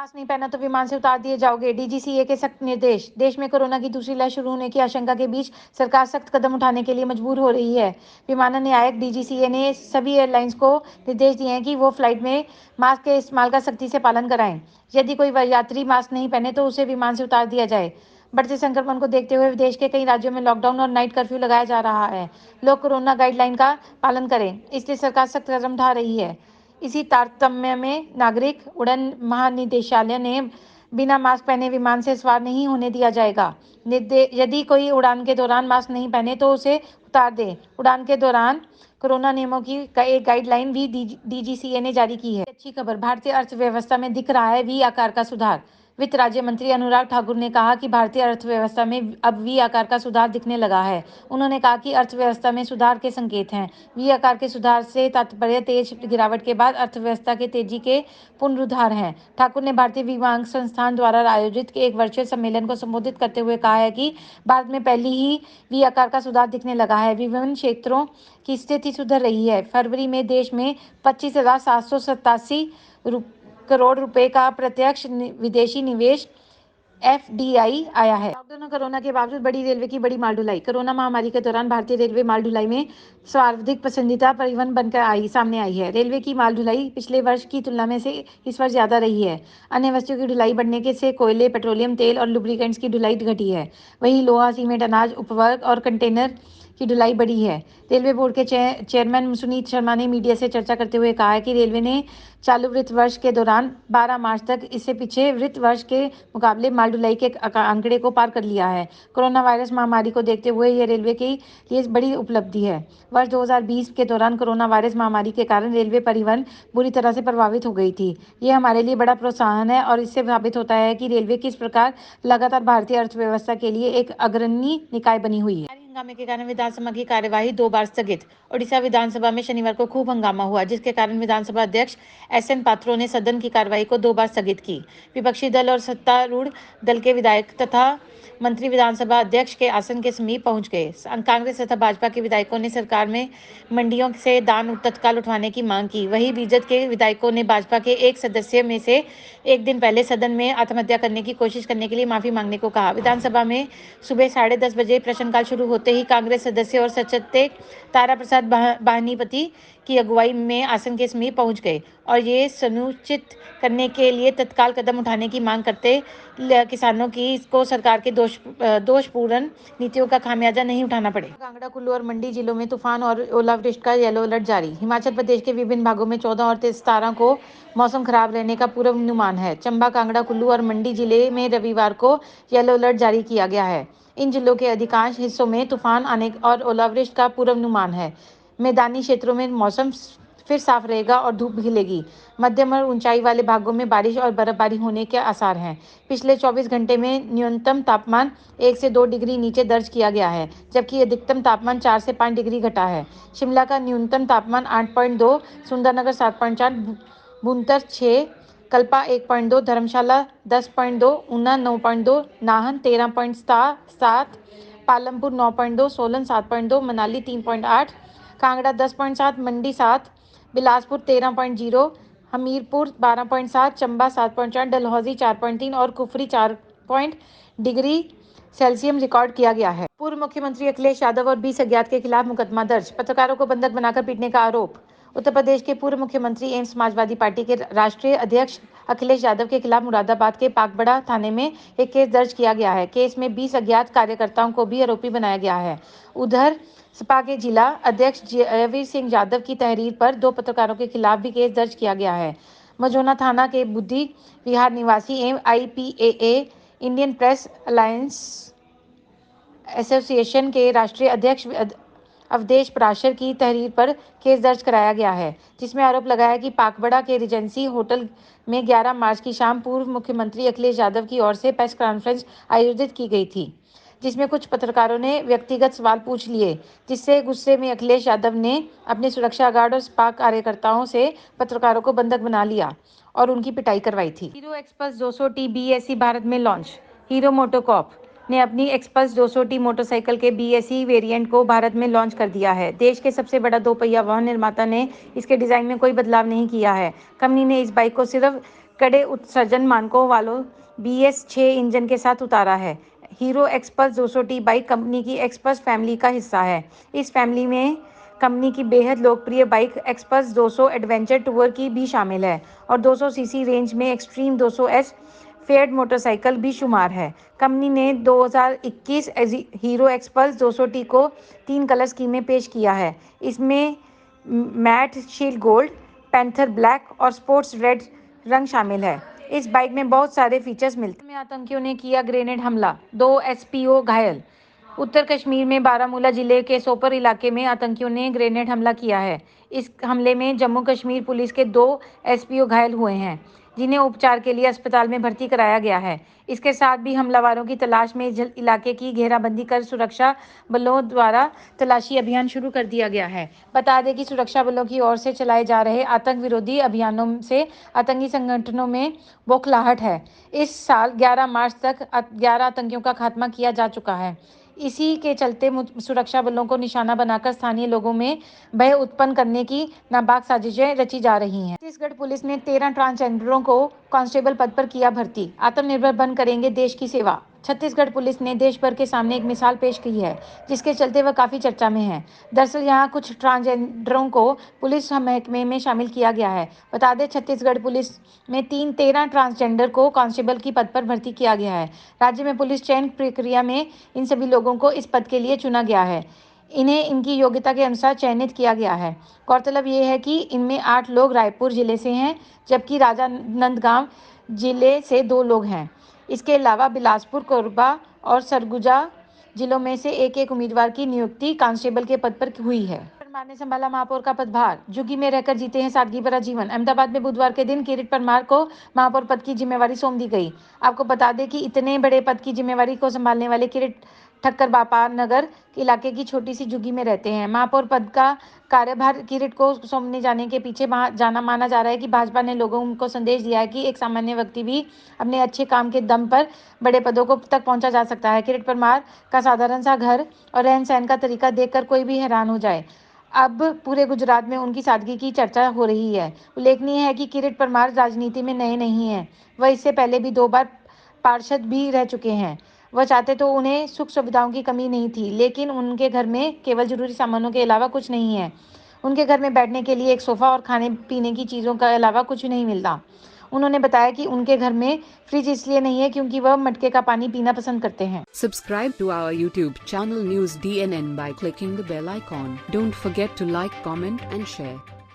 Mask नहीं पहना तो विमान से उतार दिए जाओगे, डीजीसीए के सख्त निर्देश। देश में कोरोना की दूसरी लहर शुरू होने की आशंका के बीच सरकार सख्त कदम उठाने के लिए मजबूर हो रही है। विमानन न्यायिक डीजीसीए ने सभी एयरलाइंस को निर्देश दिए हैं कि वो फ्लाइट में मास्क के इस्तेमाल का सख्ती से पालन कराएं। यदि कोई यात्री मास्क नहीं पहने तो उसे विमान से उतार दिया जाए। बढ़ते संक्रमण को देखते हुए देश के कई राज्यों में लॉकडाउन और नाइट कर्फ्यू लगाया जा रहा है। लोग कोरोना गाइडलाइन का पालन करें, इसलिए सरकार सख्त कदम उठा रही है। इसी तारतम्य में नागरिक उड़ान महानिदेशालय ने बिना मास्क पहने विमान से सवार नहीं होने दिया जाएगा। यदि कोई उड़ान के दौरान मास्क नहीं पहने तो उसे उतार दे। उड़ान के दौरान कोरोना नियमों की एक गाइडलाइन भी डीजीसीए ने जारी की है। अच्छी खबर, भारतीय अर्थव्यवस्था में दिख रहा है वी आकार का सुधार। वित्त राज्य मंत्री अनुराग ठाकुर ने कहा कि भारतीय अर्थव्यवस्था में अब वी आकार का सुधार दिखने लगा है। उन्होंने कहा कि अर्थव्यवस्था में सुधार के संकेत हैं। वी आकार के सुधार से तात्पर्य तेज गिरावट के बाद अर्थव्यवस्था के तेजी के पुनरुद्धार है। ठाकुर ने भारतीय विमानन संस्थान द्वारा आयोजित एक वर्चुअल सम्मेलन को संबोधित करते हुए कहा है कि भारत में पहले ही वी आकार का सुधार दिखने लगा है। विभिन्न क्षेत्रों की स्थिति सुधर रही है। फरवरी में देश में 25,787 करोड़ रुपए का प्रत्यक्ष विदेशी निवेश एफडीआई आया है। लॉकडाउन और कोरोना के बावजूद बड़ी रेलवे की बड़ी माल ढुलाई। कोरोना महामारी के दौरान भारतीय रेलवे माल ढुलाई में सर्वाधिक पसंदीदा परिवहन बनकर सामने आई है। रेलवे की माल ढुलाई पिछले वर्ष की तुलना में से इस वर्ष ज्यादा रही है। अन्य वस्तुओं की ढुलाई बढ़ने के से कोयले, पेट्रोलियम तेल और लुब्रिकेंट्स की ढुलाई घटी है। वहीं लोहा, सीमेंट, अनाज, उपवर्ग और कंटेनर की ढुलाई बढ़ी है। रेलवे बोर्ड के चेयरमैन सुनीत शर्मा ने मीडिया से चर्चा करते हुए कहा है कि रेलवे ने चालू वित्त वर्ष के दौरान 12 मार्च तक इससे पिछले वित्त वर्ष के मुकाबले माल ढुलाई के आंकड़े को पार कर लिया है। कोरोना वायरस महामारी को देखते हुए यह रेलवे के लिए बड़ी उपलब्धि है। वर्ष 2020 के दौरान कोरोना वायरस महामारी के कारण रेलवे परिवहन बुरी तरह से प्रभावित हो गई थी। ये हमारे लिए बड़ा प्रोत्साहन है और इससे साबित होता है कि रेलवे किस प्रकार लगातार भारतीय अर्थव्यवस्था के लिए एक अग्रणी निकाय बनी हुई है। हंगामे के कारण विधानसभा की कार्यवाही 2 बार स्थगित। ओडिशा विधानसभा में शनिवार को खूब हंगामा हुआ, जिसके कारण विधानसभा अध्यक्ष एसएन पात्रो ने सदन की कार्यवाही को 2 बार स्थगित की। विपक्षी दल और सत्तारूढ़ दल के विधायक तथा मंत्री विधानसभा अध्यक्ष के आसन के समीप पहुंच गए। कांग्रेस तथा भाजपा के विधायकों ने सरकार में मंडियों से दान तत्काल उठवाने की मांग की। वहीं बीजेपी के विधायकों ने भाजपा के एक सदस्य में से एक दिन पहले सदन में आत्महत्या करने की कोशिश करने के लिए माफी मांगने को कहा। विधानसभा में सुबह 10:30 बजे प्रश्नकाल शुरू होते ही कांग्रेस सदस्य और सचेतक तारा प्रसाद बाहिनीपति की अगुवाई में आसन के समीप पहुंच गए और ये सुनिश्चित करने के लिए तत्काल कदम उठाने की मांग करते किसानों की को सरकार के दोषपूर्ण नीतियों का खामियाजा नहीं उठाना पड़े। कांगड़ा, कुल्लू और मंडी जिलों में तूफान और ओलावृष्टि का येलो अलर्ट जारी। हिमाचल प्रदेश के विभिन्न भागों में 14 और 17 को मौसम खराब रहने का पूर्वानुमान है। चंबा, कांगड़ा, कुल्लू और मंडी जिले में रविवार को येलो अलर्ट जारी किया गया है। इन जिलों के अधिकांश हिस्सों में तूफान आने और ओलावृष्टि का पूर्वानुमान है। मैदानी क्षेत्रों में मौसम फिर साफ रहेगा और धूप खिलेगी। मध्यम और ऊंचाई वाले भागों में बारिश और बर्फबारी होने के आसार हैं। पिछले 24 घंटे में न्यूनतम तापमान 1 से 2 डिग्री नीचे दर्ज किया गया है, जबकि अधिकतम तापमान 4 से 5 डिग्री घटा है। शिमला का न्यूनतम तापमान 8.2, सुंदरनगर 7.4, भुंतर 6, कल्पा 1.2, धर्मशाला 10.2, ऊना 9.2, नाहन 13.7, पालमपुर 9.2, सोलन 7.2, मनाली 3.8, कांगड़ा 10.7, मंडी 7, बिलासपुर 13.0, हमीरपुर 12.7, चंबा 7.4, डलहौजी 4.3 और कुफरी 4 डिग्री सेल्सियस रिकॉर्ड किया गया है। पूर्व मुख्यमंत्री अखिलेश यादव और 20 अज्ञात के खिलाफ मुकदमा दर्ज। पत्रकारों को बंधक बनाकर पीटने का आरोप। उत्तर प्रदेश के पूर्व मुख्यमंत्री एवं समाजवादी पार्टी के राष्ट्रीय अध्यक्ष अखिलेश यादव के खिलाफ मुरादाबाद के पाकबड़ा थाने में एक केस दर्ज किया गया है। केस में 20 अज्ञात कार्यकर्ताओं को भी आरोपी बनाया गया है। उधर सपा के जिला अध्यक्ष जयवीर सिंह यादव की तहरीर पर 2 पत्रकारों के खिलाफ भी केस दर्ज किया गया है। मझौना थाना के बुद्धि विहार निवासी एवं IPAA Indian press alliance association के राष्ट्रीय अध्यक्ष अवधेश पराशर की तहरीर पर केस दर्ज कराया गया है, जिसमें आरोप लगाया कि पाकबड़ा के रिजेंसी होटल में 11 मार्च की शाम पूर्व मुख्यमंत्री अखिलेश यादव की ओर से प्रेस कॉन्फ्रेंस आयोजित की गई थी, जिसमें कुछ पत्रकारों ने व्यक्तिगत सवाल पूछ लिए, जिससे गुस्से में अखिलेश यादव ने अपने सुरक्षा गार्ड और सपा कार्यकर्ताओं से पत्रकारों को बंधक बना लिया और उनकी पिटाई करवाई थी। Hero express 200T BSE Bharat में लॉन्च। हीरो मोटोकॉर्प ने अपनी एक्सप्रेस 200T मोटरसाइकिल के BSE वेरिएंट को भारत में लॉन्च कर दिया है। देश के सबसे बड़ा 2 पहिया वाहन निर्माता ने इसके डिजाइन में कोई बदलाव नहीं किया है। कंपनी ने इस बाइक को सिर्फ कड़े उत्सर्जन मानकों वालों BS6 इंजन के साथ उतारा है। Hero XPulse 200T bike company की एक्सपल्स फैमिली का हिस्सा है। इस फैमिली में कंपनी की बेहद लोकप्रिय बाइक एक्सपल्स 200 एडवेंचर टूर की भी शामिल है और 200 सीसी रेंज में एक्सट्रीम 200S फेयर्ड मोटरसाइकिल भी शुमार है। कंपनी ने 2021 हीरो एक्सपल्स 200T को 3 कलर स्कीम में पेश किया है। इसमें matte shield gold, panther black और स्पोर्ट्स रेड रंग शामिल है। इस बाइक में बहुत सारे फीचर्स मिलते हैं। आतंकियों ने किया ग्रेनेड हमला, 2 SPO घायल। उत्तर कश्मीर में बारामूला जिले के सोपोर इलाके में आतंकियों ने ग्रेनेड हमला किया है। इस हमले में जम्मू कश्मीर पुलिस के 2 SPO घायल हुए हैं, जिन्हें उपचार के लिए अस्पताल में भर्ती कराया गया है। इसके साथ भी हमलावरों की तलाश में इलाके की घेराबंदी कर सुरक्षा बलों द्वारा तलाशी अभियान शुरू कर दिया गया है। बता दें कि सुरक्षा बलों की ओर से चलाए जा रहे आतंक विरोधी अभियानों से आतंकी संगठनों में बौखलाहट है। इस साल 11 मार्च तक 11 आतंकियों का खात्मा किया जा चुका है। इसी के चलते सुरक्षा बलों को निशाना बनाकर स्थानीय लोगों में भय उत्पन्न करने की नापाक साजिशें रची जा रही हैं। छत्तीसगढ़ पुलिस ने 13 ट्रांसजेंडरों को कांस्टेबल पद पर किया भर्ती। आत्मनिर्भर बन करेंगे देश की सेवा। छत्तीसगढ़ पुलिस ने देश भर के सामने एक मिसाल पेश की है, जिसके चलते वह काफी चर्चा में है। दरअसल यहाँ कुछ ट्रांसजेंडरों को पुलिस महकमे में शामिल किया गया है। बता दें, छत्तीसगढ़ पुलिस में 13 ट्रांसजेंडर को कांस्टेबल की पद पर भर्ती किया गया है। राज्य में पुलिस चयन प्रक्रिया में इन सभी लोगों को इस पद के लिए चुना गया है। इन्हें इनकी योग्यता के अनुसार चयनित किया गया है। गौरतलब ये है कि इनमें 8 लोग रायपुर जिले से हैं, जबकि राजनांदगांव जिले से 2 लोग हैं। इसके अलावा बिलासपुर, कोरबा और सरगुजा जिलों में से एक उम्मीदवार की नियुक्ति कांस्टेबल के पद पर हुई है। परमार ने संभाला महापौर का पदभार, झुग्गी में रहकर जीते हैं सादगी भरा जीवन। अहमदाबाद में बुधवार के दिन किरीट परमार को महापौर पद की जिम्मेवारी सौंप दी गई। आपको बता दें कि इतने बड़े पद की जिम्मेवारी को संभालने वाले किरीट ठक्कर बापा नगर इलाके की छोटी सी झुग्गी में रहते हैं। महापौर पद का कार्यभार किरीट को सौंपने जाने के पीछे जाना माना जा रहा है कि भाजपा ने लोगों को संदेश दिया है कि एक सामान्य व्यक्ति भी अपने अच्छे काम के दम पर बड़े पदों को तक पहुंचा जा सकता है। किरीट परमार का साधारण सा घर और रहन सहन का तरीका देखकर कोई भी हैरान हो जाए। अब पूरे गुजरात में उनकी सादगी की चर्चा हो रही है। उल्लेखनीय है कि किरीट परमार राजनीति में नए नहीं हैं। वह इससे पहले भी 2 बार पार्षद भी रह चुके हैं। वह चाहते तो उन्हें सुख सुविधाओं की कमी नहीं थी, लेकिन उनके घर में केवल जरूरी सामानों के अलावा कुछ नहीं है। उनके घर में बैठने के लिए एक सोफा और खाने पीने की चीज़ों के अलावा कुछ नहीं मिलता। उन्होंने बताया कि उनके घर में फ्रिज इसलिए नहीं है क्योंकि वह मटके का पानी पीना पसंद करते हैं। Subscribe to our YouTube channel News DNN by clicking the bell icon. Don't forget to like, comment and share.